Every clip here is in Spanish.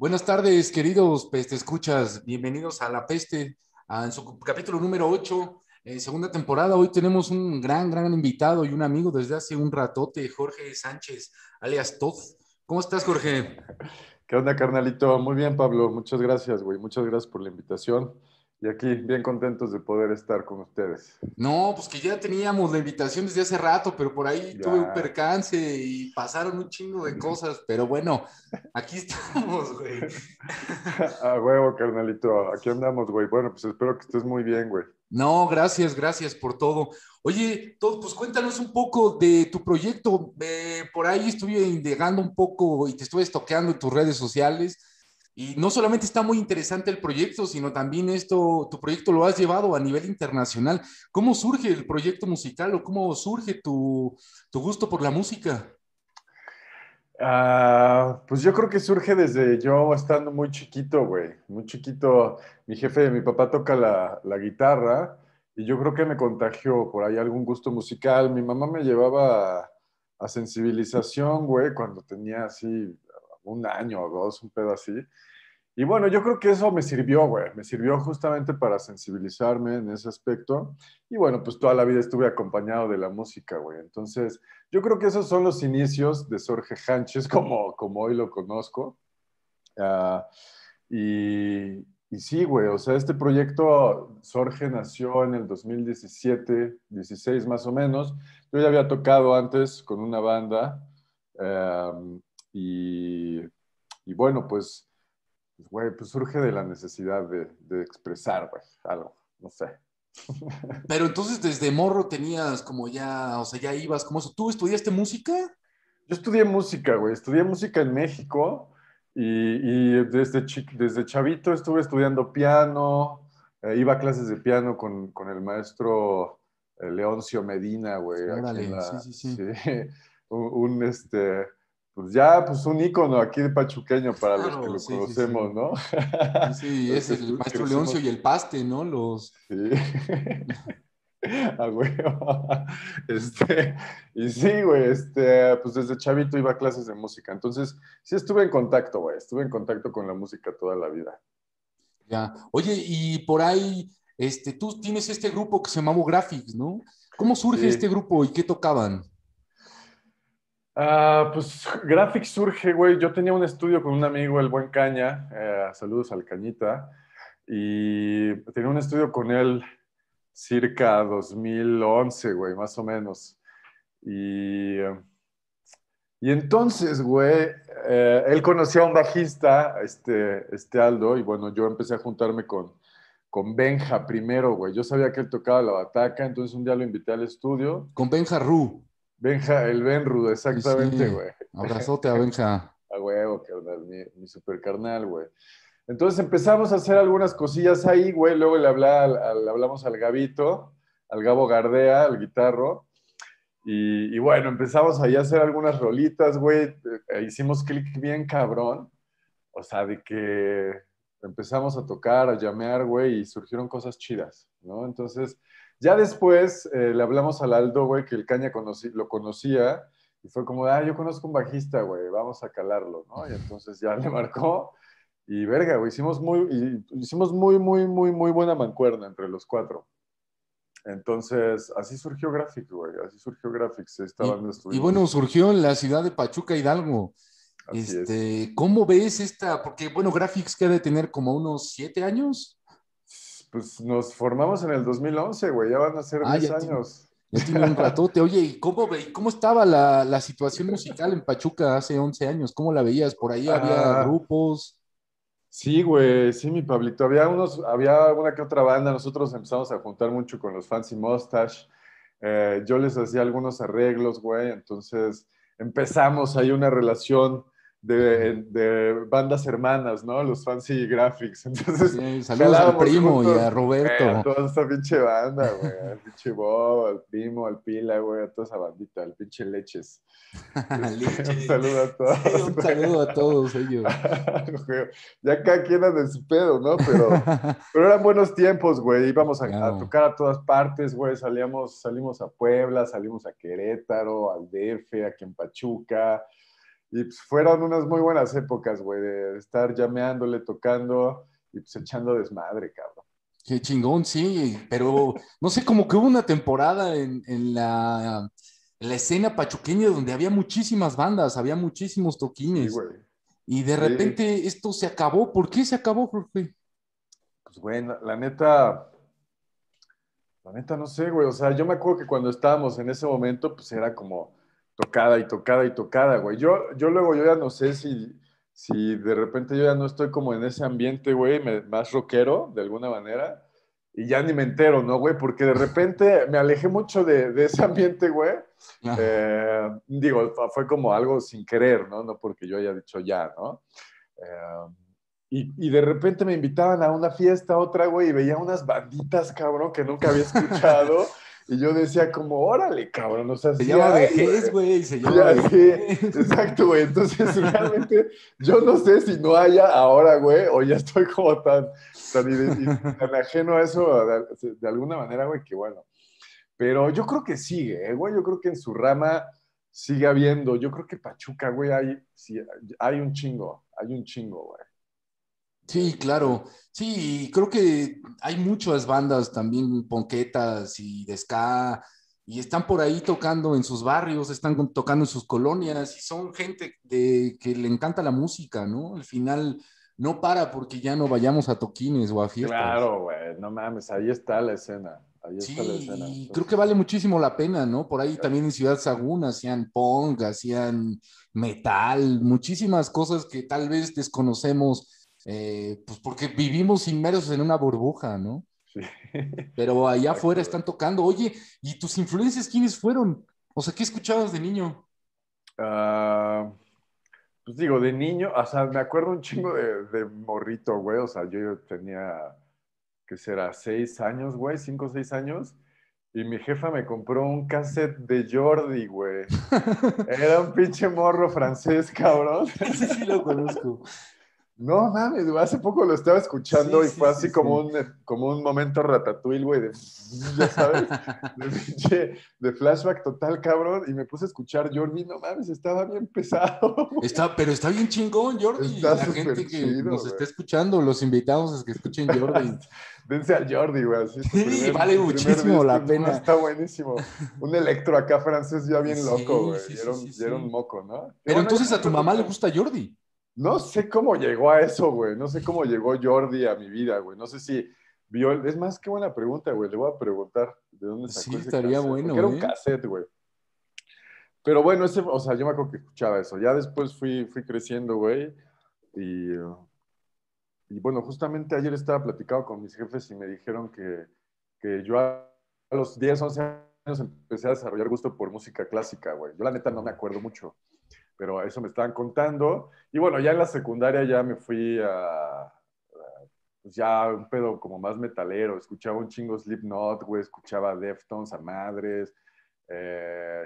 Buenas tardes, queridos Peste Escuchas. Bienvenidos a La Peste, en su capítulo número 8, segunda temporada. Hoy tenemos un gran invitado y un amigo desde hace un ratote, Jorge Sánchez, alias Toz. ¿Cómo estás, Jorge? ¿Qué onda, carnalito? Muy bien, Pablo. Muchas gracias, güey. Muchas gracias por la invitación. Y aquí, bien contentos de poder estar con ustedes. No, pues que ya teníamos la invitación desde hace rato, pero por ahí tuve un Ya. percance y pasaron un chingo de cosas, pero bueno, aquí estamos, güey. A huevo, carnalito. Aquí andamos, güey. Bueno, pues espero que estés muy bien, güey. No, gracias por todo. Oye, todo, pues cuéntanos un poco de tu proyecto. Por ahí estuve indagando un poco y te estuve estoqueando en tus redes sociales. Y no solamente está muy interesante el proyecto, sino también tu proyecto lo has llevado a nivel internacional. ¿Cómo surge el proyecto musical o cómo surge tu gusto por la música? Pues yo creo que surge desde yo estando muy chiquito, güey. Muy chiquito. Mi papá toca la guitarra y yo creo que me contagió por ahí algún gusto musical. Mi mamá me llevaba a sensibilización, güey, cuando tenía así un año o dos, un pedo así. Y bueno, yo creo que eso me sirvió, güey. Me sirvió justamente para sensibilizarme en ese aspecto. Y bueno, pues toda la vida estuve acompañado de la música, güey. Entonces, yo creo que esos son los inicios de Jorge Sánchez, como hoy lo conozco. Ah, y sí, güey, o sea, este proyecto, Jorge nació en el 2017, 16 más o menos. Yo ya había tocado antes con una banda. y, y bueno, pues, güey, pues surge de la necesidad de expresar, güey, algo, no sé. Pero entonces desde morro tenías como ya, o sea, ya ibas como eso. ¿Tú estudiaste música? Yo estudié música en México y desde chavito estuve estudiando piano, iba a clases de piano con el maestro Leoncio Medina, güey, aquí en Órale, sí, la, sí, sí, sí. pues ya, pues un ícono aquí de pachuqueño para los que Claro, lo sí, sí, conocemos, sí. ¿no? Sí, sí, Los es que el maestro Leoncio crecimos, y el paste, ¿no? Los... sí. A huevo. Este, y sí, güey, pues desde chavito iba a clases de música. Entonces, sí estuve en contacto, güey. Estuve en contacto con la música toda la vida. Ya. Oye, y por ahí, tú tienes este grupo que se llamaba Graphics, ¿no? ¿Cómo surge este Sí. grupo y qué tocaban? Pues Graphics surge, güey. Yo tenía un estudio con un amigo, el buen Caña. Saludos al Cañita. Y tenía un estudio con él circa 2011, güey, más o menos. Y Y entonces, güey, él conocía a un bajista, este Aldo, y bueno, yo empecé a juntarme con Benja primero, güey. Yo sabía que él tocaba la bataca, entonces un día lo invité al estudio. Con Benja Ru. Benja, el Benrudo, Sí, exactamente, sí. güey. Abrazote a Benja. A huevo, carnal, mi super carnal, güey. Entonces empezamos a hacer algunas cosillas ahí, güey. Luego le hablamos al Gabito, al Gabo Gardea, al guitarro. Y bueno, empezamos ahí a hacer algunas rolitas, güey. Hicimos clic bien cabrón. O sea, de que empezamos a tocar, a llamear, güey, y surgieron cosas chidas, ¿no? Entonces, ya después le hablamos al Aldo, güey, que el Caña lo conocía, y fue como, yo conozco un bajista, güey, vamos a calarlo, ¿no? Y entonces ya le marcó, y verga, güey, hicimos muy buena mancuerna entre los cuatro. Entonces, así surgió Graphics, güey, así surgió Graphics. Esta banda Y bueno, estuvimos, surgió en la ciudad de Pachuca, Hidalgo. así es. ¿Cómo ves esta? Porque, bueno, Graphics que ha de tener como unos 7 años. Pues nos formamos en el 2011, güey, ya van a ser Ah, 10 años. ya tiene un ratote. Oye, ¿y cómo estaba la situación musical en Pachuca hace 11 años? ¿Cómo la veías? ¿Por ahí había Ah, grupos? sí, güey, sí, mi Pablito. Había una que otra banda. Nosotros empezamos a juntar mucho con los Fancy Mustache. Yo les hacía algunos arreglos, güey. Entonces empezamos ahí una relación de bandas hermanas, ¿no? Los Fancy Graphics. Entonces Sí, saludos al jalábamos primo y a juntos, güey, a Roberto. toda esta pinche banda, güey. Al pinche Bob, al primo, al Pila, güey, a toda esa bandita, al pinche Leches. Un Leche. saludo a Sí, todos, un güey. saludo a todos ellos. Güey, ya cada quien anda en su pedo, ¿no? Pero eran buenos tiempos, güey. Íbamos a Claro. tocar a todas partes, güey. Salimos a Puebla, salimos a Querétaro, al DF, aquí en Pachuca. Y pues fueron unas muy buenas épocas, güey, de estar llameándole, tocando y pues echando desmadre, cabrón. Qué chingón, sí, pero no sé, como que hubo una temporada en la escena pachuqueña donde había muchísimas bandas, había muchísimos Sí, toquines, güey. y de Sí, repente esto se acabó. ¿Por qué se acabó, Jorge? pues güey, la neta no sé, güey. O sea, yo me acuerdo que cuando estábamos en ese momento, pues era como tocada y tocada y tocada, güey. Yo luego, yo ya no sé si de repente yo ya no estoy como en ese ambiente, güey, más rockero, de alguna manera, y ya ni me entero, ¿no, güey? Porque de repente me alejé mucho de ese ambiente, güey. Ah, Digo, fue como algo sin querer, ¿no? No porque yo haya dicho ya, ¿no? Eh, y de repente me invitaban a una fiesta, otra, güey, y veía unas banditas, cabrón, que nunca había escuchado. Y yo decía como, órale, cabrón, o sea, se sí llama hay, vejez, güey. güey, se llama Ya sí, vejez. exacto, güey. Entonces, realmente, yo no sé si no haya ahora, güey, o ya estoy como tan ajeno a eso de alguna manera, güey, que bueno. Pero yo creo que sigue, güey. Yo creo que en su rama sigue habiendo. Yo creo que Pachuca, güey, sí, hay un chingo, güey. Sí, claro. Sí, y creo que hay muchas bandas también ponquetas y de ska y están por ahí tocando en sus barrios, están tocando en sus colonias y son gente que le encanta la música, ¿no? Al final no para porque ya no vayamos a toquines o a fiestas. Claro, güey, no mames, ahí está la escena, ahí está la escena. Sí, y creo que Entonces, vale muchísimo la pena, ¿no? Por ahí también en Ciudad Sagún hacían punk, hacían metal, muchísimas cosas que tal vez desconocemos, pues porque vivimos inmersos en una burbuja, ¿no? sí, Pero allá exacto, afuera güey. están tocando. Oye, ¿y tus influencias quiénes fueron? O sea, ¿qué escuchabas de niño? Ah, pues digo, de niño, o sea, me acuerdo un chingo de morrito, güey, o sea, yo tenía, ¿qué será? 6 años, güey, 5 o 6 años, y mi jefa me compró un cassette de Jordi, güey. Era un pinche morro francés, cabrón. Ese sí lo conozco. No mames, güey, hace poco lo estaba Sí, escuchando y sí, fue sí, así sí. como un momento ratatouille, güey, ya sabes, de pinche, de flashback total, cabrón, y me puse a escuchar Jordi, no mames, estaba bien pesado, güey. Está, pero está bien chingón, Jordi. Está La súper gente que chido, nos güey. está escuchando, los invitamos a que escuchen Jordi. Dense al Jordi, güey, así Sí, vale su primer muchísimo disco, la no, pena. está buenísimo. Un electro acá francés ya bien loco, Sí, güey, sí, y sí, sí, y era un sí. moco, ¿no? Que Pero bueno, ya entonces no a tu creo que mamá le tan. gusta Jordi. No sé cómo llegó a eso, güey. No sé cómo llegó Jordi a mi vida, güey. No sé si vio. Es más, qué buena pregunta, güey. Le voy a preguntar de dónde sacó Sí, ese estaría cassette. Porque bueno, era un ¿eh? cassette, güey. Pero bueno, o sea, yo me acuerdo que escuchaba eso. Ya después fui creciendo, güey. Y, y bueno, justamente ayer estaba platicando con mis jefes y me dijeron que yo a los 10 11 años empecé a desarrollar gusto por música clásica, güey. Yo la neta no me acuerdo mucho, pero eso me estaban contando. Y bueno, ya en la secundaria ya me fui pues ya un pedo como más metalero, escuchaba un chingo Slipknot, güey, escuchaba Deftones a madres,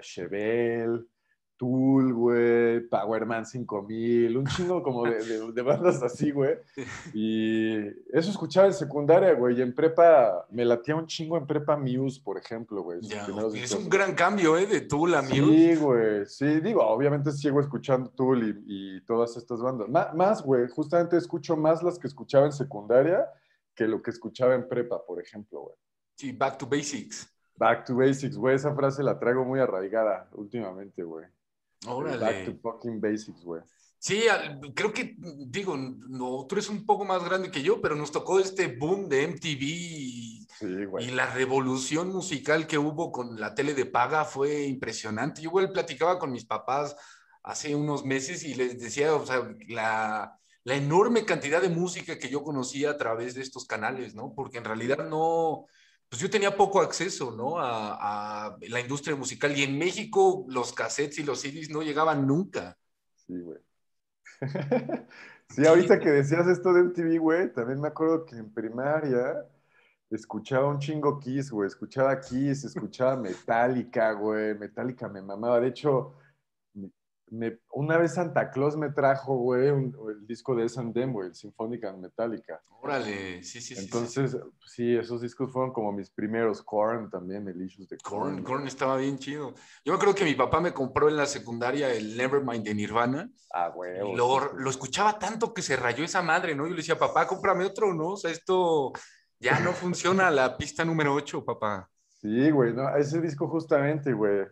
Chevelle, Tool, güey, Powerman 5000, un chingo como de bandas así, güey. Y eso escuchaba en secundaria, güey, y en prepa, me latía un chingo en prepa Muse, por ejemplo, güey, sus Ya, primeros es discos. un gran cambio, ¿eh? De Tool a Muse. Sí, güey, sí, digo, obviamente sigo escuchando Tool y todas estas bandas. Más, güey, justamente escucho más las que escuchaba en secundaria que lo que escuchaba en prepa, por ejemplo, güey. Sí, Back to Basics. Back to basics, güey, esa frase la traigo muy arraigada últimamente, güey. El back to Órale. fucking basics, güey. Sí, creo que, digo, no, tú eres un poco más grande que yo, pero nos tocó este boom de MTV Sí, güey. y la revolución musical que hubo con la tele de paga fue impresionante. Yo igual platicaba con mis papás hace unos meses y les decía, o sea, la enorme cantidad de música que yo conocía a través de estos canales, ¿no? Porque en realidad no, pues yo tenía poco acceso, ¿no? A la industria musical y en México los cassettes y los CDs no llegaban nunca. Sí, güey. Sí, Sí, ahorita que decías esto de MTV, güey, también me acuerdo que en primaria escuchaba un chingo Kiss, güey. Escuchaba Kiss, escuchaba Metallica, güey. Metallica me mamaba. De hecho, una vez Santa Claus me trajo, güey, el disco de S&M, güey, el Symphonic and Metallica. Órale, sí, sí, sí, sí, sí. Entonces, sí, esos discos fueron como mis primeros. Korn también, el Issues de Korn, Korn, güey. Korn estaba bien chido. Yo me acuerdo que mi papá me compró en la secundaria el Nevermind de Nirvana Ah, y huevo, sí, lo sí. escuchaba tanto que se rayó esa madre, ¿no? Yo le decía, papá, cómprame otro, ¿no? O sea, esto ya no funciona la pista número 8, papá. Sí, güey, no, ese disco justamente, güey.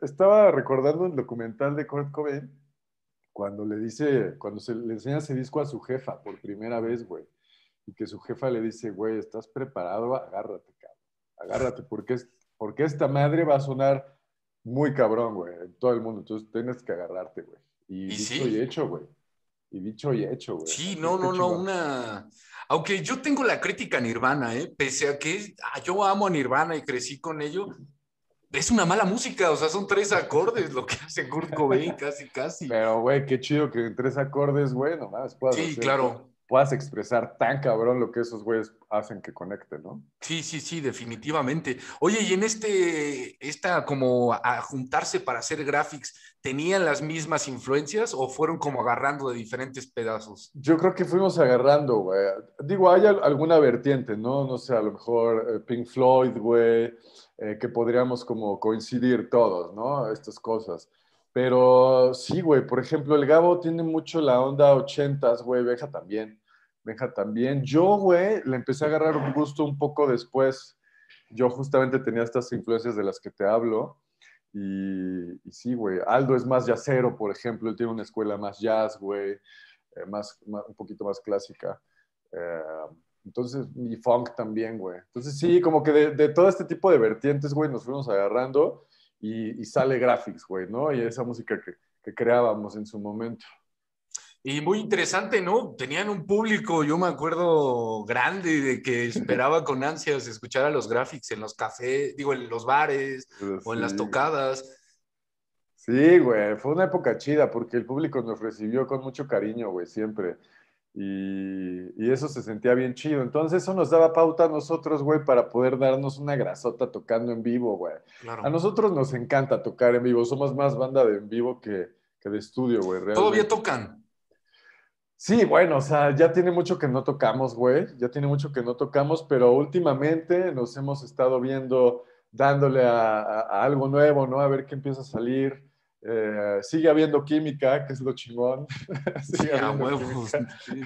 Estaba recordando un documental de Kurt Cobain cuando le enseña ese disco a su jefa por primera vez, güey. Y que su jefa le dice, güey, ¿estás preparado? Agárrate, cabrón. Agárrate, porque esta madre va a sonar muy cabrón, güey, en todo el mundo. Entonces tienes que agarrarte, güey. Y Y dicho y sí, hecho, güey. Y dicho y hecho, güey. sí, Así no, es que no, no, chingón. una... Aunque yo tengo la crítica a Nirvana, ¿eh? Pese a que yo amo a Nirvana y crecí con ello, es una mala música, o sea, son tres acordes lo que hace Kurt Cobain, casi, casi. Pero, güey, qué chido que en tres acordes, güey, nomás Sí, claro. puedas expresar tan cabrón lo que esos güeyes hacen que conecte, ¿no? Sí, sí, sí, definitivamente. Oye, y en esta como a juntarse para hacer graphics, ¿tenían las mismas influencias o fueron como agarrando de diferentes pedazos? Yo creo que fuimos agarrando, güey. Digo, hay alguna vertiente, ¿no? No sé, a lo mejor Pink Floyd, güey, que podríamos como coincidir todos, ¿no? Estas cosas. Pero sí, güey, por ejemplo, el Gabo tiene mucho la onda ochentas, güey, Benja también. Benja también. Yo, güey, le empecé a agarrar un gusto un poco después. Yo justamente tenía estas influencias de las que te hablo. Y sí, güey. Aldo es más jazzero, por ejemplo. Él tiene una escuela más jazz, güey, un poquito más clásica. Eh, entonces, y funk también, güey. Entonces, sí, como que de todo este tipo de vertientes, güey, nos fuimos agarrando y sale Graphics, güey, ¿no? Y esa música que creábamos en su momento. Y muy interesante, ¿no? Tenían un público, yo me acuerdo, grande, de que esperaba con ansias escuchar a los graphics en los cafés, digo, en los bares Pero o en las sí, tocadas. sí, güey, fue una época chida porque el público nos recibió con mucho cariño, güey, siempre. Y eso se sentía bien chido. Entonces eso nos daba pauta a nosotros, güey, para poder darnos una grasota tocando en vivo, güey. A Claro. nosotros nos encanta tocar en vivo. Somos más banda de en vivo que de estudio, güey, Todavía realmente. tocan. Sí, bueno, o sea, ya tiene mucho que no tocamos, güey. Ya tiene mucho que no tocamos, pero últimamente nos hemos estado viendo dándole a algo nuevo, ¿no? A ver qué empieza a salir. Sigue habiendo química, que es lo chingón. Sigue Sí, a habiendo huevos. química. Sí.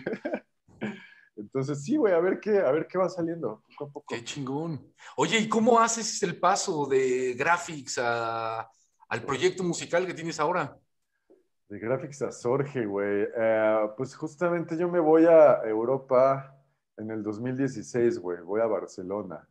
Entonces, sí, güey, a ver qué va saliendo poco a Qué poco. chingón. Oye, ¿y cómo haces el paso de graphics al proyecto musical que tienes ahora? De Graphics a Sorge, güey. Pues justamente yo me voy a Europa en el 2016, güey. Voy a Barcelona.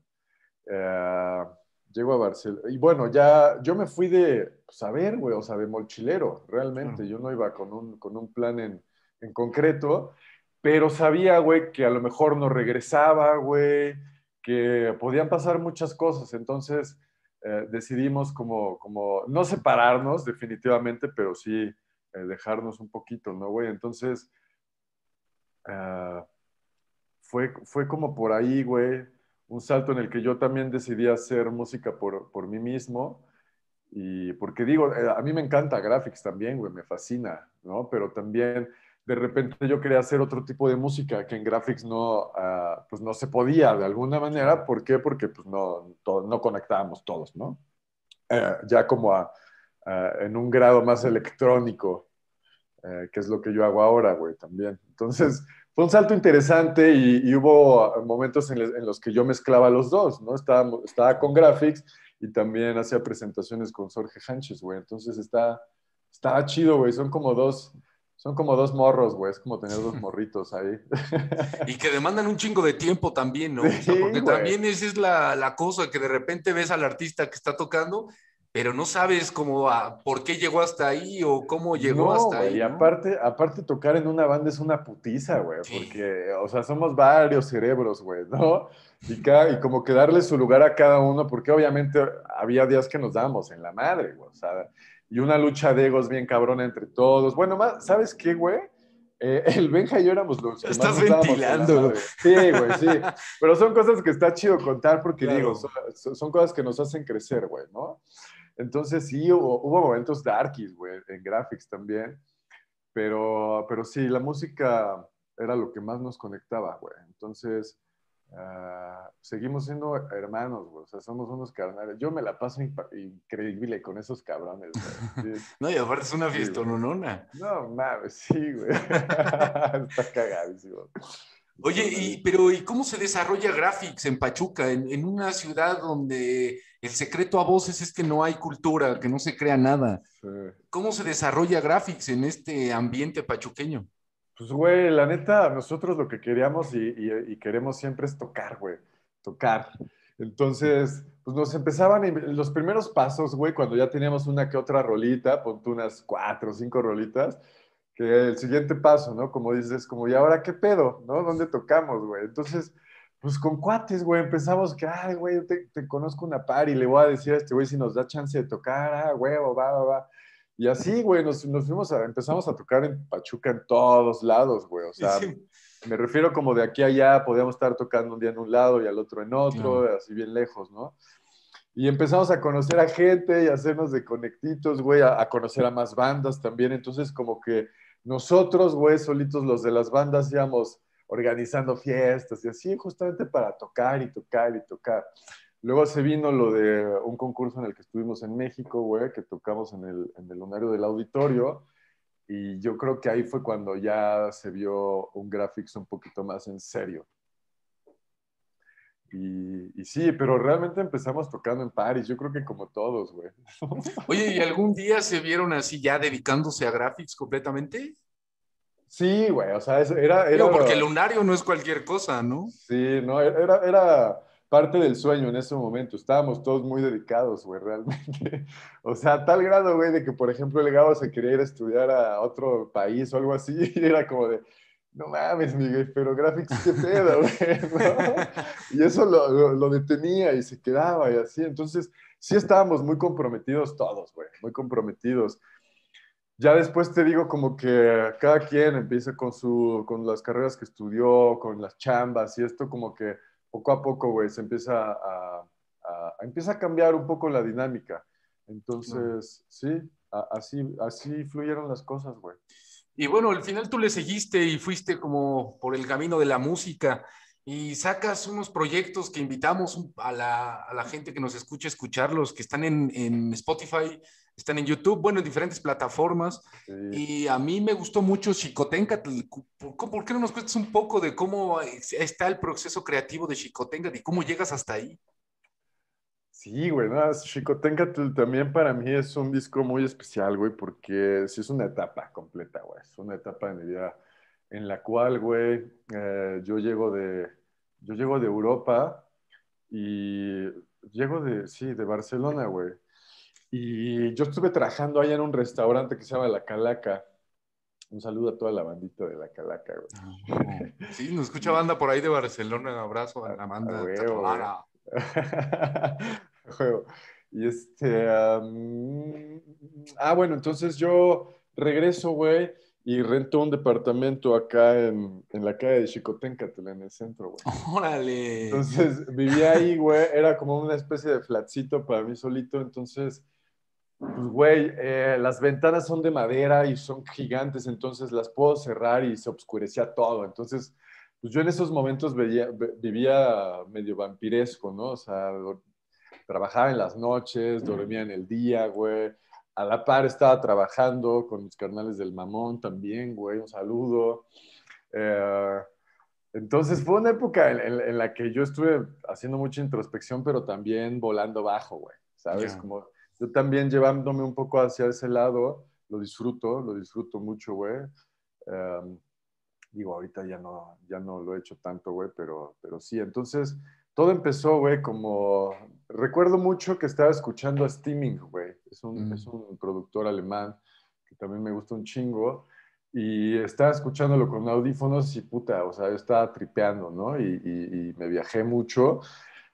Eh, Llego a Barcelona. Y bueno, ya yo me fui pues a ver, güey, o sea, de mochilero, realmente. Claro. Yo no iba con un plan en concreto, pero sabía, güey, que a lo mejor no regresaba, güey, que podían pasar muchas cosas. Entonces decidimos como no separarnos definitivamente, pero sí dejarnos un poquito, ¿no, güey? Entonces eh, fue como por ahí, güey, un salto en el que yo también decidí hacer música por mí mismo. Y porque digo, a mí me encanta graphics también, güey, me fascina, ¿no? Pero también de repente yo quería hacer otro tipo de música que en graphics no, pues no se podía de alguna manera. ¿Por qué? Porque pues no conectábamos todos, ¿no? Ya como en un grado más electrónico, que es lo que yo hago ahora, güey, también. Entonces, fue un salto interesante y hubo momentos en los que yo mezclaba los dos, ¿no? Estaba con graphics y también hacía presentaciones con Jorge Sánchez, güey. Entonces, estaba chido, güey. Son como dos morros, güey. Es como tener dos morritos ahí. Y que demandan un chingo de tiempo también, ¿no? O sea, Sí, porque güey. también esa es la cosa, que de repente ves al artista que está tocando, pero no sabes cómo, por qué llegó hasta ahí o cómo llegó No, hasta güey, y ahí, ¿no? aparte tocar en una banda es una putiza, güey, Sí, porque, o sea, somos varios cerebros, güey, ¿no? Y como que darle su lugar a cada uno, porque obviamente había días que nos dábamos en la madre, güey, o sea, y una lucha de egos bien cabrona entre todos. Bueno, más, ¿sabes qué, güey? El Benja y yo éramos los que más estás nos dábamos en la ventilando. madre. Sí, güey, sí, pero son cosas que está chido contar porque digo, Claro. son cosas que nos hacen crecer, güey, ¿no? Entonces sí, hubo momentos darkies, güey, en graphics también. Pero sí, la música era lo que más nos conectaba, güey. Entonces, seguimos siendo hermanos, güey. O sea, somos unos carnales. Yo me la paso increíble con esos cabrones, güey. Sí, No, y aparte es una sí, fiesta, güey. no. No mames, sí, güey. Está cagadísimo. Oye, Está mal. ¿y cómo se desarrolla Graphics en Pachuca, en una ciudad donde el secreto a voces es que no hay cultura, que no se crea nada? Sí. ¿Cómo se desarrolla Graphics en este ambiente pachuqueño? Pues, güey, la neta, nosotros lo que queríamos y queremos siempre es tocar, güey. Tocar. Entonces, pues nos empezaban los primeros pasos, güey, cuando ya teníamos una que otra rolita, ponte unas 4 o 5 rolitas, que el siguiente paso, ¿no? Como dices, como, ¿y ahora qué pedo? ¿No? ¿Dónde tocamos, güey? Entonces, pues con cuates, güey, empezamos que, ay, güey, yo te conozco una par y le voy a decir a este güey si nos da chance de tocar, huevo, va. Y así, güey, nos fuimos empezamos a tocar en Pachuca en todos lados, güey. O Y sea, sí, me refiero como de aquí a allá, podíamos estar tocando un día en un lado y al otro en otro, claro. así bien lejos, ¿no? Y empezamos a conocer a gente y a hacernos de conectitos, güey, a conocer a más bandas también. Entonces, como que nosotros, güey, solitos los de las bandas íbamos organizando fiestas y así, justamente para tocar y tocar y tocar. Luego se vino lo de un concurso en el que estuvimos en México, güey, que tocamos en el lunario del auditorio. Y yo creo que ahí fue cuando ya se vio un graphics un poquito más en serio. Y sí, pero realmente empezamos tocando en París, yo creo que como todos, güey. Oye, ¿y algún día se vieron así ya dedicándose a Graphics completamente? Sí, güey, o sea, era, Digo, porque el lunario no es cualquier cosa, ¿no? sí, no, era parte del sueño en ese momento. Estábamos todos muy dedicados, güey, realmente. O sea, a tal grado, güey, de que, por ejemplo, el Gabo se quería ir a estudiar a otro país o algo así, y era como de, no mames, Miguel, pero Graphics, ¿qué pedo, güey? ¿No? Y eso lo detenía y se quedaba y así. Entonces, sí estábamos muy comprometidos todos, güey, muy comprometidos. Ya después te digo como que cada quien empieza con las carreras que estudió, con las chambas y esto como que poco a poco, güey, se empieza empieza a cambiar un poco la dinámica. No. Entonces, sí, así fluyeron las cosas, güey. Y bueno, al final tú le seguiste y fuiste como por el camino de la música y sacas unos proyectos que invitamos a la gente que nos escucha a escucharlos, que están en Spotify, están en YouTube, bueno, en diferentes plataformas. Sí. Y a mí me gustó mucho Xicoténcatl. ¿Por qué no nos cuentas un poco de cómo está el proceso creativo de Xicoténcatl y cómo llegas hasta ahí? Sí, güey, no, Xicoténcatl también para mí es un disco muy especial, güey, porque sí es una etapa completa, güey. Es una etapa de mi vida en la cual, güey, yo llego de Europa y sí, de Barcelona, güey. Y yo estuve trabajando allá en un restaurante que se llama La Calaca. Un saludo a toda la bandita de La Calaca, Oh, güey. sí, nos escucha Y banda por ahí de Barcelona. Un abrazo a la a banda huevo, güey. catalana. A huevo. Y bueno, entonces yo regreso, güey, y rento un departamento acá en la calle de Xicoténcatl, en el centro, güey. Órale. Entonces vivía ahí, güey, era como una especie de flatcito para mí solito, entonces pues, güey, las ventanas son de madera y son gigantes, entonces las puedo cerrar y se oscurecía todo. Entonces, pues yo en esos momentos vivía medio vampiresco, ¿no? O sea, trabajaba en las noches, dormía en el día, güey. A la par estaba trabajando con mis carnales del Mamón también, güey, un saludo. Eh, entonces fue una época en la que yo estuve haciendo mucha introspección, pero también volando bajo, güey, ¿sabes? Ya. Como yo también llevándome un poco hacia ese lado, lo disfruto mucho, güey. Um, Digo, ahorita ya no lo he hecho tanto, güey, pero sí. Entonces, todo empezó, güey, como... Recuerdo mucho que estaba escuchando a Stimming, güey. Es Mm. un productor alemán que también me gusta un chingo. Y estaba escuchándolo con audífonos y puta, o sea, yo estaba tripeando, ¿no? Y me viajé mucho.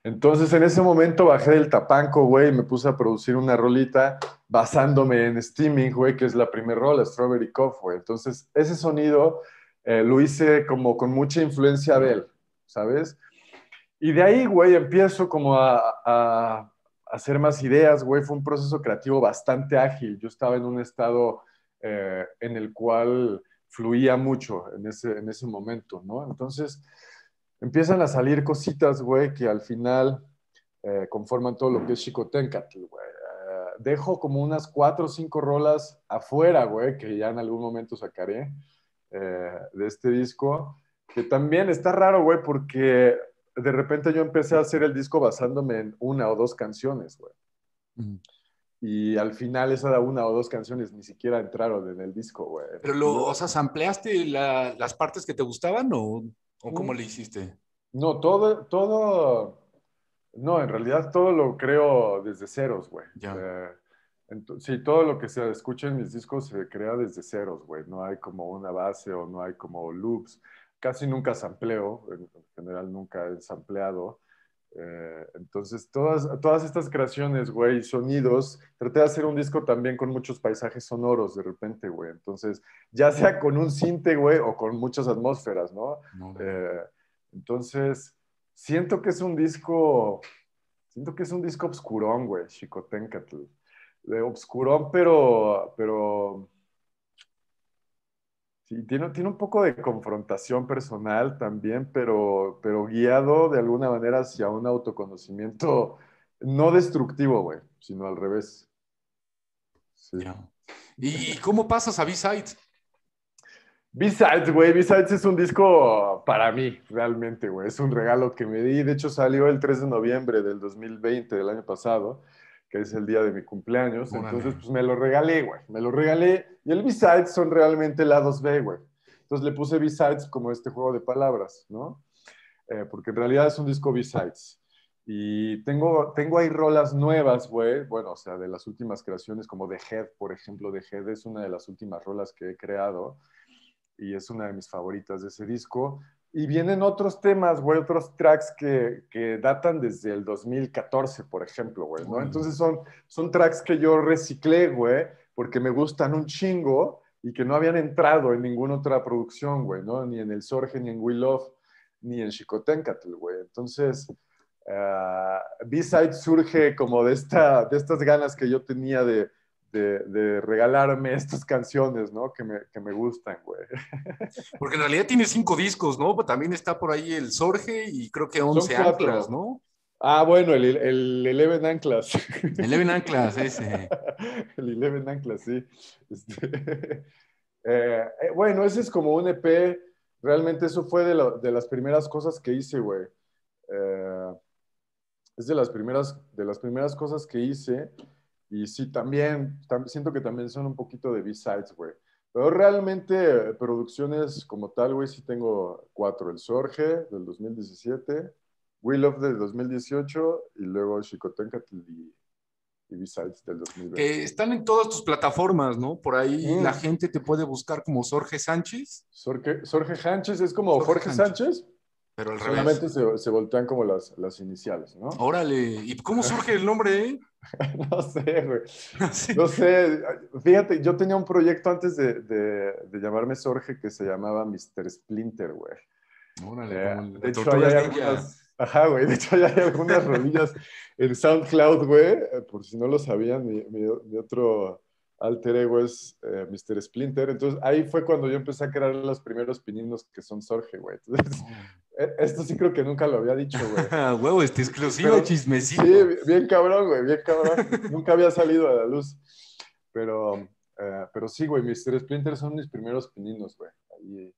Entonces, en ese momento bajé del Tapanco, güey, y me puse a producir una rolita basándome en Steaming, güey, que es la primera rola, Strawberry Cough, güey. Entonces, ese sonido lo hice como con mucha influencia de él, ¿sabes? Y de ahí, güey, empiezo como a hacer más ideas, güey. Fue un proceso creativo bastante ágil. Yo estaba en un estado en el cual fluía mucho en ese momento, ¿no? Entonces empiezan a salir cositas, güey, que al final conforman todo lo que es Xicoténcatl, güey. Dejo como unas 4 o 5 rolas afuera, güey, que ya en algún momento sacaré de este disco, que también está raro, güey, porque de repente yo empecé a hacer el disco basándome en 1 o 2 canciones, güey. Mm. Y al final esas 1 o 2 canciones ni siquiera entraron en el disco, güey. Pero o sea, ¿sampleaste las partes que te gustaban o cómo le hiciste? No, no, en realidad todo lo creo desde ceros, güey. Ya. Sí, todo lo que se escucha en mis discos se crea desde ceros, güey. No hay como una base o no hay como loops. Casi nunca sampleo, en general nunca he sampleado. Entonces, todas estas creaciones, güey, sonidos, traté de hacer un disco también con muchos paisajes sonoros de repente, güey. Entonces, ya sea con un sinte, güey, o con muchas atmósferas, ¿no? No, no, no. Eh, entonces, siento que es un disco, siento que es un disco obscurón, güey, Xicoténcatl. Obscurón, pero sí, tiene un poco de confrontación personal también, pero guiado de alguna manera hacia un autoconocimiento no destructivo, güey, sino al revés. Sí. Ya. ¿Y cómo pasas a B-Sides? B-Sides, güey, B-Sides es un disco para mí, realmente, güey. Es un regalo que me di. De hecho, salió el 3 de noviembre del 2020, del año pasado, que es el día de mi cumpleaños. Órale. Entonces, pues me lo regalé, güey. Me lo regalé. Y el B-Sides son realmente lados B, güey. Entonces le puse B-Sides como este juego de palabras, ¿no? Porque en realidad es un disco B-Sides. Y tengo ahí rolas nuevas, güey. Bueno, o sea, de las últimas creaciones, como The Head, por ejemplo. The Head es una de las últimas rolas que he creado y es una de mis favoritas de ese disco. Y vienen otros temas, güey, otros tracks que datan desde el 2014, por ejemplo, güey, ¿no? Órale. Entonces son tracks que yo reciclé, güey, porque me gustan un chingo y que no habían entrado en ninguna otra producción, güey, ¿no? Ni en El Sorge, ni en We Love, ni en Xicoténcatl, güey. Entonces, B-Side surge como de estas ganas que yo tenía de regalarme estas canciones, ¿no? Que me gustan, güey. Porque en realidad tiene 5 discos, ¿no? Pero también está por ahí el Sorge y creo que Son 11 anclas, 4. ¿no? Ah, bueno, el Eleven Anclas. 11 anclas, ese. El Eleven Anclas, sí. Bueno, ese es como un EP. Realmente eso fue de las primeras cosas que hice, güey. Eh, es de las primeras cosas que hice. Y sí, siento que también son un poquito de B-sides, güey. Pero realmente producciones como tal, güey, sí tengo 4. El Sorge del 2017, We Love del 2018 y luego Xicoténcatl y B-sides del 2020. Que están en todas tus plataformas, ¿no? Por ahí la Mm, gente te puede buscar como Sorge Sánchez. Jorge Sánchez es como Sorge Jorge Sánchez, Sánchez, pero al revés. solamente se voltean como las iniciales, ¿no? Órale. ¿Y cómo surge el nombre, eh? No sé, güey. Sí. No sé. Fíjate, yo tenía un proyecto antes de llamarme Sorge que se llamaba Mr. Splinter, güey. Órale, como De las hecho, ahí tortugas hay ninja. algunas. Ajá, güey. De hecho, ahí hay algunas rolillas en SoundCloud, güey. Por si no lo sabían, mi otro alter ego es Mr. Splinter. Entonces, ahí fue cuando yo empecé a crear los primeros pininos que son Sorge, güey. Entonces, Oh. esto sí creo que nunca lo había dicho, güey. Huevo, exclusiva, Pero sí, chismecito. bien cabrón, güey, bien cabrón. Nunca había salido a la luz. Pero, pero sí, güey, Mr. Splinter son mis primeros pininos, güey. Ahí,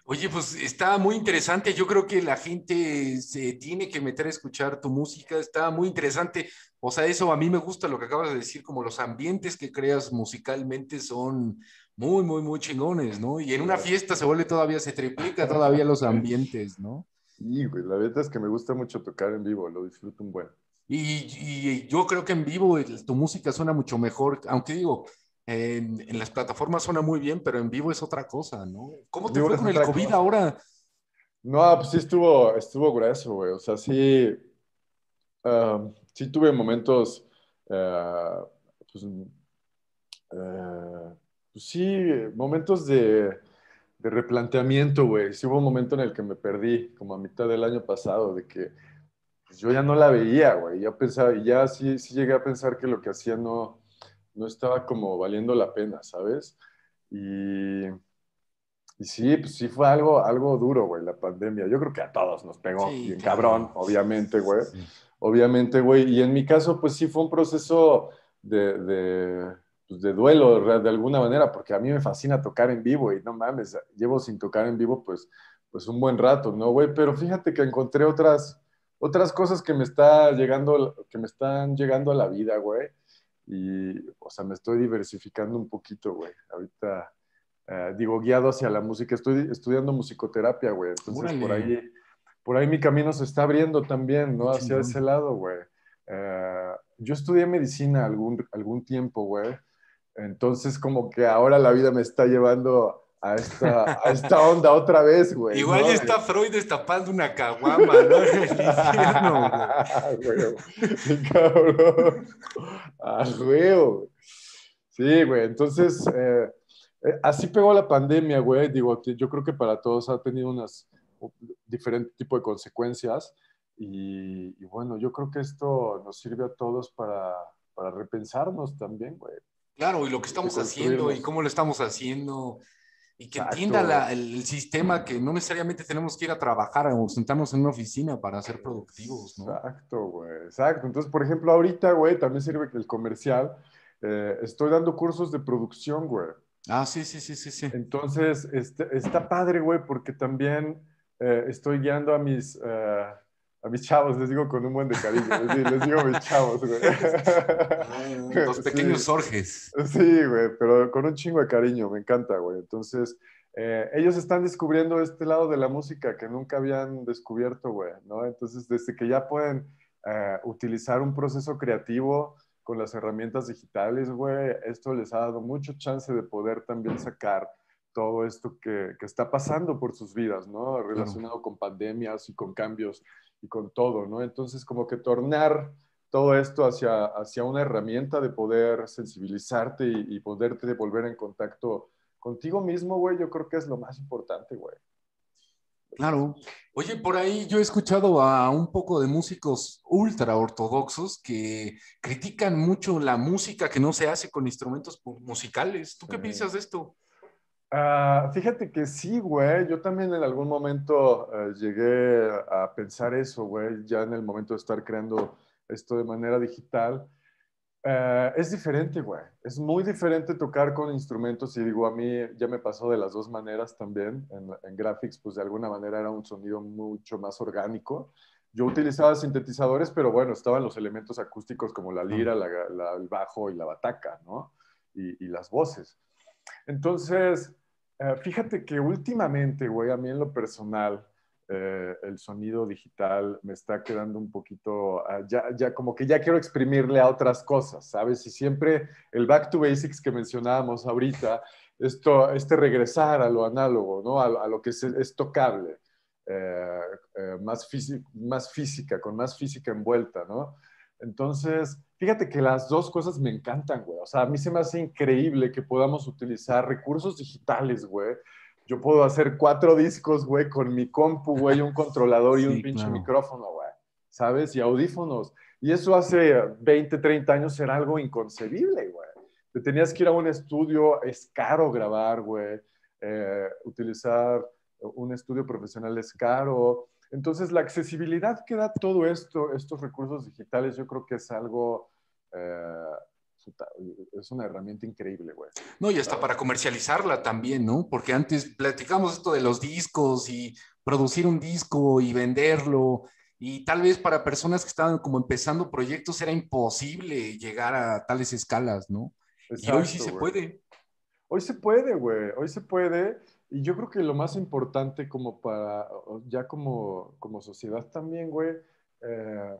Oye, pues está muy interesante. Yo creo que la gente se tiene que meter a escuchar tu música. Está muy interesante. O sea, eso a mí me gusta lo que acabas de decir, como los ambientes que creas musicalmente son muy, muy, muy chingones, ¿no? Y en una fiesta se vuelve todavía, se triplica todavía los ambientes, ¿no? sí, güey, la verdad es que me gusta mucho tocar en vivo, lo disfruto un buen. Y yo creo que en vivo tu música suena mucho mejor, aunque digo, en las plataformas suena muy bien, pero en vivo es otra cosa, ¿no? ¿Cómo En te vivo fue es con el otra COVID cosa. ahora? No, pues sí estuvo grueso, güey. O sea, sí, sí tuve momentos, pues, pues sí, momentos de replanteamiento, güey. Sí hubo un momento en el que me perdí, como a mitad del año pasado, de que pues, yo ya no la veía, güey. Ya pensaba, y ya sí llegué a pensar que lo que hacía no, no estaba como valiendo la pena, ¿sabes? Y, y sí, pues sí fue algo duro, güey, la pandemia. Yo creo que a todos nos pegó Sí, bien cabrón, claro. obviamente, Sí, güey. sí, sí. Obviamente, güey. Y en mi caso, pues sí fue un proceso pues, de duelo, de alguna manera, porque a mí me fascina tocar en vivo y no mames, llevo sin tocar en vivo, pues un buen rato, ¿no, güey? Pero fíjate que encontré otras cosas que me están llegando a la vida, güey. Y, o sea, me estoy diversificando un poquito, güey. Ahorita digo, guiado hacia la música. Estoy estudiando musicoterapia, güey. Entonces, Órale, por ahí mi camino se está abriendo también, qué ¿no? Hacia chingón. ese lado, güey. Yo estudié medicina algún tiempo, güey. Entonces, como que ahora la vida me está llevando a esta onda otra vez, güey, Igual ya ¿no? está Freud destapando una caguama, ¿no? En el infierno, güey. Güey, cabrón. Ah, güey. Sí, güey. Entonces, así pegó la pandemia, güey. Digo, yo creo que para todos ha tenido unas diferentes tipos de consecuencias. Y bueno, yo creo que esto nos sirve a todos para repensarnos también, güey. Claro, y lo que De estamos haciendo y construirnos. cómo lo estamos haciendo, y que entienda Exacto, el sistema que no necesariamente tenemos que ir a trabajar o sentarnos en una oficina para ser productivos, ¿no? exacto, güey. Exacto. Entonces, por ejemplo, ahorita, güey, también sirve que el comercial. Estoy dando cursos de producción, güey. Ah, sí, sí, sí, sí, sí. Entonces, está padre, güey, porque también estoy guiando a mis chavos, les digo con un buen de cariño, les digo mis chavos, güey. Los pequeños Sí, Sorges. sí, güey, pero con un chingo de cariño, me encanta, güey. Entonces, ellos están descubriendo este lado de la música que nunca habían descubierto, güey, ¿no? Entonces, desde que ya pueden utilizar un proceso creativo con las herramientas digitales, güey, esto les ha dado mucho chance de poder también sacar todo esto que está pasando por sus vidas, ¿no? Claro. Relacionado con pandemias y con cambios y con todo, ¿no? Entonces, como que tornar todo esto hacia una herramienta de poder sensibilizarte y poderte volver en contacto contigo mismo, güey, yo creo que es lo más importante, güey. Lo más Claro. Oye, por ahí yo he escuchado a un poco de músicos ultra ortodoxos que critican mucho la música que no se hace con instrumentos musicales. ¿Tú qué importante. piensas de esto? Fíjate que sí, güey. Yo también en algún momento llegué a pensar eso, güey, ya en el momento de estar creando esto de manera digital. Es diferente, güey. Es muy diferente tocar con instrumentos y digo, a mí ya me pasó de las dos maneras también. En graphics, pues de alguna manera era un sonido mucho más orgánico. Yo utilizaba sintetizadores, pero bueno, estaban los elementos acústicos como la Claro. lira, el bajo y la bataca, ¿no? Y las voces. Entonces, fíjate que últimamente, güey, a mí en lo personal, el sonido digital me está quedando un poquito, ya como que ya quiero exprimirle a otras cosas, ¿sabes? Y siempre el back to basics que mencionábamos ahorita, regresar a lo análogo, ¿no? A lo que es tocable, eh, más física, con más física envuelta, ¿no? Entonces, fíjate que las dos cosas me encantan, güey. O sea, a mí se me hace increíble que podamos utilizar recursos digitales, güey. Yo puedo hacer 4 discos, güey, con mi compu, güey, un controlador y un Sí, pinche claro. micrófono, güey. ¿Sabes? Y audífonos. Y eso hace 20, 30 años era algo inconcebible, güey. Te tenías que ir a un estudio, es caro grabar, güey. Utilizar un estudio profesional es caro. Entonces, la accesibilidad que da todo esto, estos recursos digitales, yo creo que es algo, eh, es una herramienta increíble, güey. No, y hasta ¿Sabes? para comercializarla también, ¿no? Porque antes platicamos esto de los discos y producir un disco y venderlo, y tal vez para personas que estaban como empezando proyectos era imposible llegar a tales escalas, ¿no? Y hoy sí Exacto, se güey. puede. Hoy se puede, güey. Hoy se puede. Y yo creo que lo más importante como ya como sociedad también, güey, eh,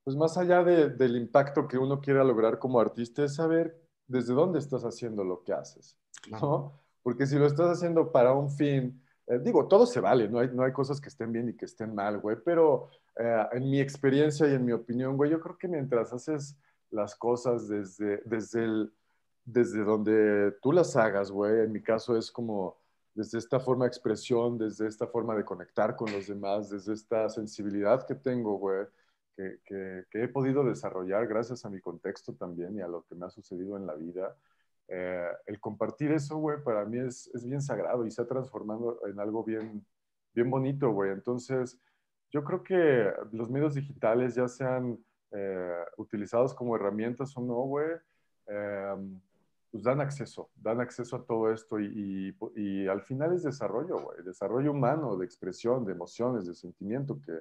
pues más allá del impacto que uno quiera lograr como artista, es saber desde dónde estás haciendo lo que haces, Claro. ¿no? Porque si lo estás haciendo para un fin, digo, todo se vale, no hay cosas que estén bien y que estén mal, güey, pero en mi experiencia y en mi opinión, güey, yo creo que mientras haces las cosas desde donde tú las hagas, güey, en mi caso es como desde esta forma de expresión, desde esta forma de conectar con los demás, desde esta sensibilidad que tengo, güey, que he podido desarrollar gracias a mi contexto también y a lo que me ha sucedido en la vida. El compartir eso, güey, para mí es bien sagrado y se ha transformado en algo bien bonito, güey. Entonces, yo creo que los medios digitales, ya sean utilizados como herramientas o no, güey, eh, pues dan acceso a todo esto y al final es desarrollo, güey, desarrollo humano, de expresión, de emociones, de sentimiento, que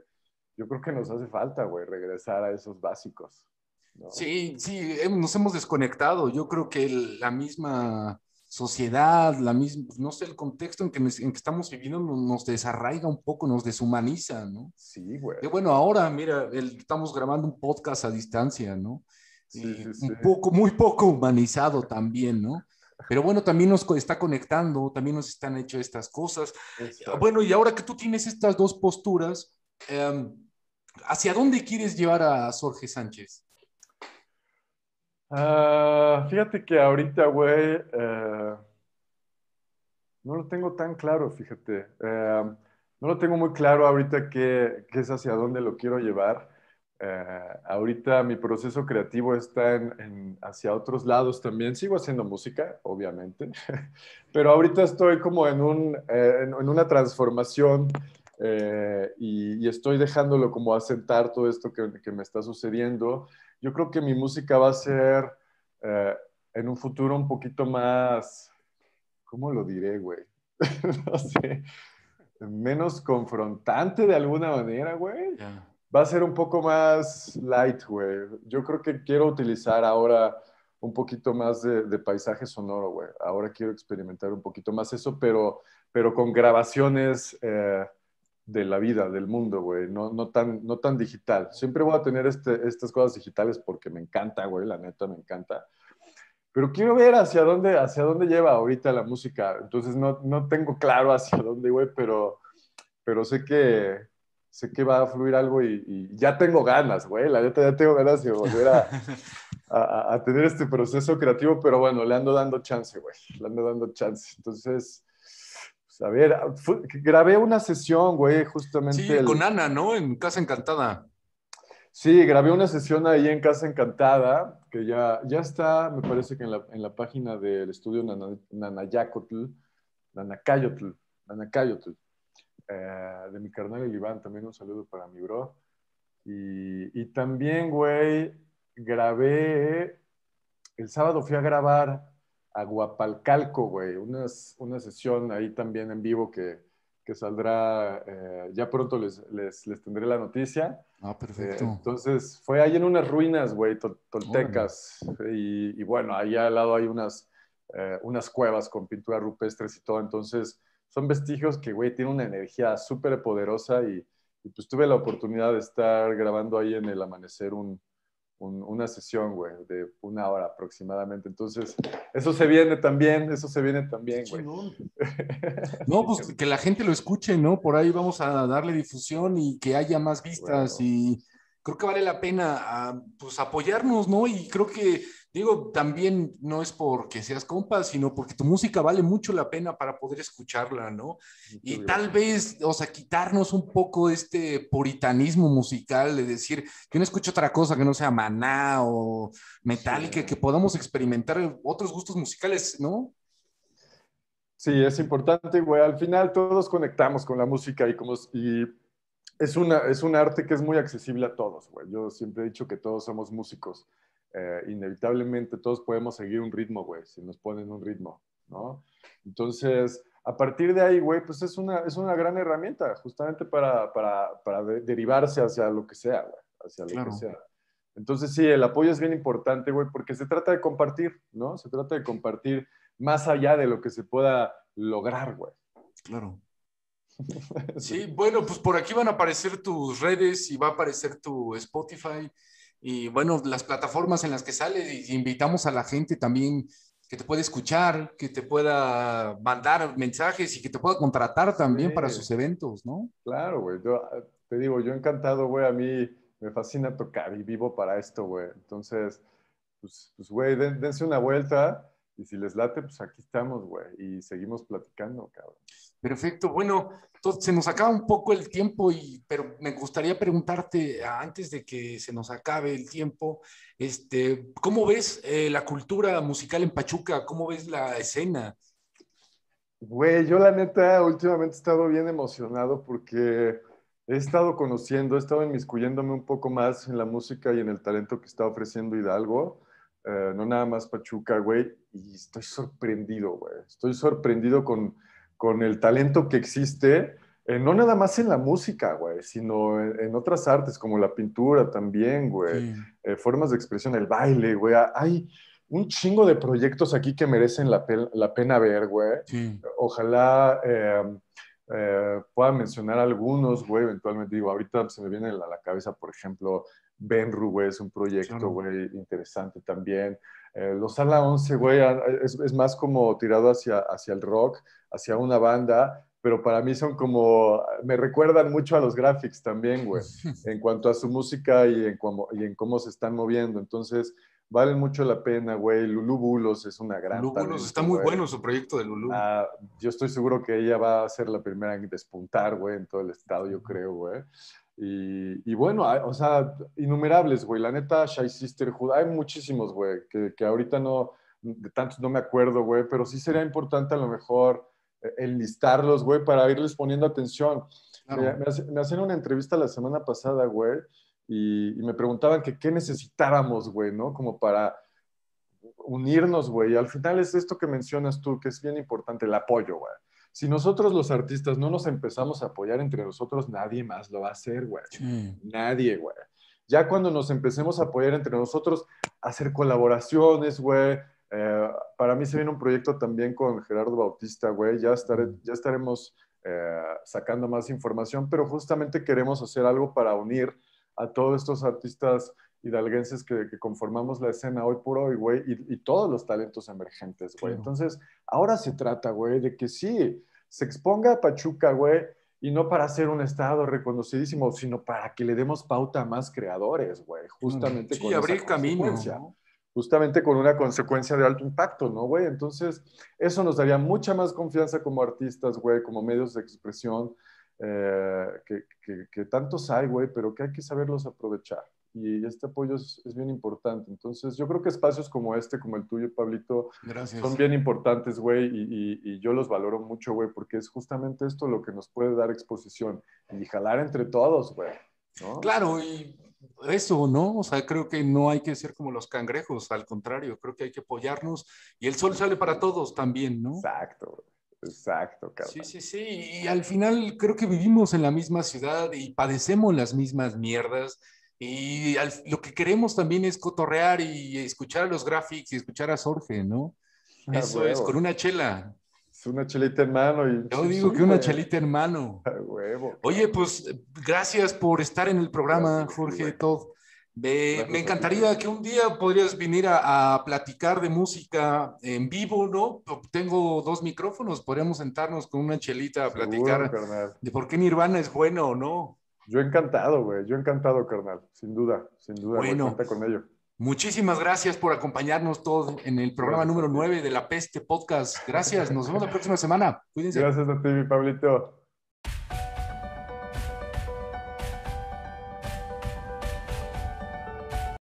yo creo que nos hace falta, güey, regresar a esos básicos, ¿no? Sí, sí, nos hemos desconectado. Yo creo que la misma sociedad, la misma, no sé, el contexto en que estamos viviendo nos desarraiga un poco, nos deshumaniza, ¿no? Sí, güey. Y bueno, ahora, mira, estamos grabando un podcast a distancia, ¿no? Sí, Y sí, sí. un poco, muy poco humanizado también, ¿no? Pero bueno, también nos está conectando, también nos están hecho estas cosas. Bueno, Exacto. y ahora que tú tienes estas dos posturas, ¿hacia dónde quieres llevar a Jorge Sánchez? Fíjate que ahorita, güey, no lo tengo tan claro, fíjate. No lo tengo muy claro ahorita qué es hacia dónde lo quiero llevar. Ahorita mi proceso creativo está hacia otros lados también. Sigo haciendo música, obviamente, pero ahorita estoy como en una transformación y estoy dejándolo como asentar todo esto que me está sucediendo. Yo creo que mi música va a ser eh, en un futuro un poquito más, ¿cómo lo diré, güey? No sé, menos confrontante de alguna manera, güey. Ya. Va a ser un poco más light, güey. Yo creo que quiero utilizar ahora un poquito más de paisaje sonoro, güey. Ahora quiero experimentar un poquito más eso, pero con grabaciones de la vida, del mundo, güey. No tan digital. Siempre voy a tener estas cosas digitales porque me encanta, güey. La neta, me encanta. Pero quiero ver hacia dónde lleva ahorita la música. Entonces no tengo claro hacia dónde, güey, pero sé que va a fluir algo y ya tengo ganas, güey. La neta ya tengo ganas de volver a tener este proceso creativo, pero bueno, le ando dando chance, güey. Le ando dando chance. Entonces, pues, a ver, grabé una sesión, güey, justamente Sí, con Ana, ¿no? En Casa Encantada. Sí, grabé una sesión ahí en Casa Encantada, que ya está, me parece que en la página del estudio Nanayacotl, Nanacayotl, Nanacayotl, de mi carnal el Iván, también un saludo para mi bro. Y también, güey, grabé, el sábado fui a grabar a Guapalcalco, güey, una sesión ahí también en vivo que saldrá, ya pronto les tendré la noticia. Ah, perfecto. Entonces, fue ahí en unas ruinas, güey, Órale. toltecas. Y bueno, ahí al lado hay unas cuevas con pinturas rupestres y todo. Entonces, son vestigios que, güey, tienen una energía súper poderosa y pues tuve la oportunidad de estar grabando ahí en el amanecer una sesión, güey, de 1 hora aproximadamente. Entonces, eso se viene Qué también, güey. chingón. No, pues que la gente lo escuche, ¿no? Por ahí vamos a darle difusión y que haya más vistas Huevo. y creo que vale la pena pues apoyarnos, ¿no? Y creo que, digo, también no es porque seas compa, sino porque tu música vale mucho la pena para poder escucharla, ¿no? Muchas Y tal gracias. vez, o sea, quitarnos un poco este puritanismo musical de decir que no escucho otra cosa que no sea Maná o Sí. Metallica, que podamos experimentar otros gustos musicales, ¿no? Sí, es importante, güey. Al final todos conectamos con la música y es un arte que es muy accesible a todos, güey. Yo siempre he dicho que todos somos músicos. Inevitablemente todos podemos seguir un ritmo, güey, si nos ponen un ritmo, ¿no? Entonces, a partir de ahí, güey, pues es una gran herramienta justamente para derivarse hacia lo que sea, güey, hacia lo que Claro, sea. Entonces, sí, el apoyo es bien importante, güey, porque se trata de compartir, ¿no? Se trata de compartir más allá de lo que se pueda lograr, güey. claro. Sí. Sí, bueno, pues por aquí van a aparecer tus redes y va a aparecer tu Spotify y bueno, las plataformas en las que sales y invitamos a la gente también que te pueda escuchar, que te pueda mandar mensajes y que te pueda contratar Sí, también para sus eventos, ¿no? claro, güey. Te digo, yo encantado, güey. A mí me fascina tocar y vivo para esto, güey. Entonces, pues güey, dense una vuelta. Y si les late, pues aquí estamos, güey. Y seguimos platicando, cabrón. Perfecto. Bueno, se nos acaba un poco el tiempo, pero me gustaría preguntarte, antes de que se nos acabe el tiempo, ¿cómo ves la cultura musical en Pachuca? ¿Cómo ves la escena? Güey, yo la neta últimamente he estado bien emocionado porque he estado conociendo, he estado inmiscuyéndome un poco más en la música y en el talento que está ofreciendo Hidalgo, no nada más Pachuca, güey, y estoy sorprendido, güey. Estoy sorprendido con el talento que existe, no nada más en la música, güey, sino en otras artes como la pintura también, güey, Sí, formas de expresión, el baile, güey. Hay un chingo de proyectos aquí que merecen la pena ver, güey. sí, Ojalá pueda mencionar algunos, güey, eventualmente. Digo, ahorita se me viene a la cabeza, por ejemplo, Benru, güey, es un proyecto, claro. güey, interesante también. Los Ala 11, güey, es más como tirado hacia el rock, hacia una banda, pero para mí son como, me recuerdan mucho a los Graphics también, güey, en cuanto a su música y en cómo se están moviendo. Entonces, valen mucho la pena, güey. Lulú Bulos es una gran Lulú Bulos, está talento, muy güey. bueno su proyecto de Lulú. Ah, yo estoy seguro que ella va a ser la primera en despuntar, güey, en todo el estado, yo creo, güey. Y bueno, o sea, innumerables, güey. La neta, Shy Sisterhood, hay muchísimos, güey, que ahorita no, de tantos no me acuerdo, güey, pero sí sería importante a lo mejor enlistarlos, güey, para irles poniendo atención. Claro, Me hacían una entrevista la semana pasada, güey, y me preguntaban que qué necesitáramos, güey, ¿no? Como para unirnos, güey. Al final es esto que mencionas tú, que es bien importante, el apoyo, güey. Si nosotros los artistas no nos empezamos a apoyar entre nosotros, nadie más lo va a hacer, güey. sí, Nadie, güey. Ya cuando nos empecemos a apoyar entre nosotros, hacer colaboraciones, güey. Para mí se viene un proyecto también con Gerardo Bautista, güey. Ya estaremos sacando más información, pero justamente queremos hacer algo para unir a todos estos artistas hidalguenses que conformamos la escena hoy por hoy, güey, y todos los talentos emergentes, güey. claro. Entonces, ahora se trata, güey, de que sí, se exponga a Pachuca, güey, y no para ser un estado reconocidísimo, sino para que le demos pauta a más creadores, güey, Claro. justamente Sí, con esa abrir camino, consecuencia. ¿no? Justamente con una consecuencia de alto impacto, ¿no, güey? Entonces, eso nos daría mucha más confianza como artistas, güey, como medios de expresión, que tantos hay, güey, pero que hay que saberlos aprovechar. Y este apoyo es bien importante. Entonces, yo creo que espacios como este, como el tuyo, Pablito, son Gracias. bien importantes, güey, y yo los valoro mucho, güey, porque es justamente esto lo que nos puede dar exposición y jalar entre todos, güey, ¿no? Claro, y eso, ¿no? O sea, creo que no hay que ser como los cangrejos, al contrario, creo que hay que apoyarnos y el sol sale para todos también, ¿no? Exacto, güey. Exacto, Sí, carnal. sí, sí, y al final creo que vivimos en la misma ciudad y padecemos las mismas mierdas y lo que queremos también es cotorrear y escuchar a los graphics y escuchar a Sorge, ¿no? A Eso es, con huevo. una chela. Es una chelita en mano y Yo digo sí, que una güey. chelita, hermano. A huevo, Oye, cabrón. pues gracias por estar en el programa, Gracias a ti, Jorge güey. Todd. Me Gracias a ti, encantaría carnal. que un día podrías venir a platicar de música en vivo, ¿no? Tengo dos micrófonos, podríamos sentarnos con una chelita a Seguro, platicar carnal. de por qué Nirvana es bueno o no. Yo encantado, güey. Yo encantado, carnal. Sin duda, güey. Bueno, Cuenta con ello. muchísimas gracias por acompañarnos todos en el programa Gracias a número ti. 9 de La Peste Podcast. Gracias, nos vemos la próxima semana. Cuídense. Gracias a ti, mi Pablito.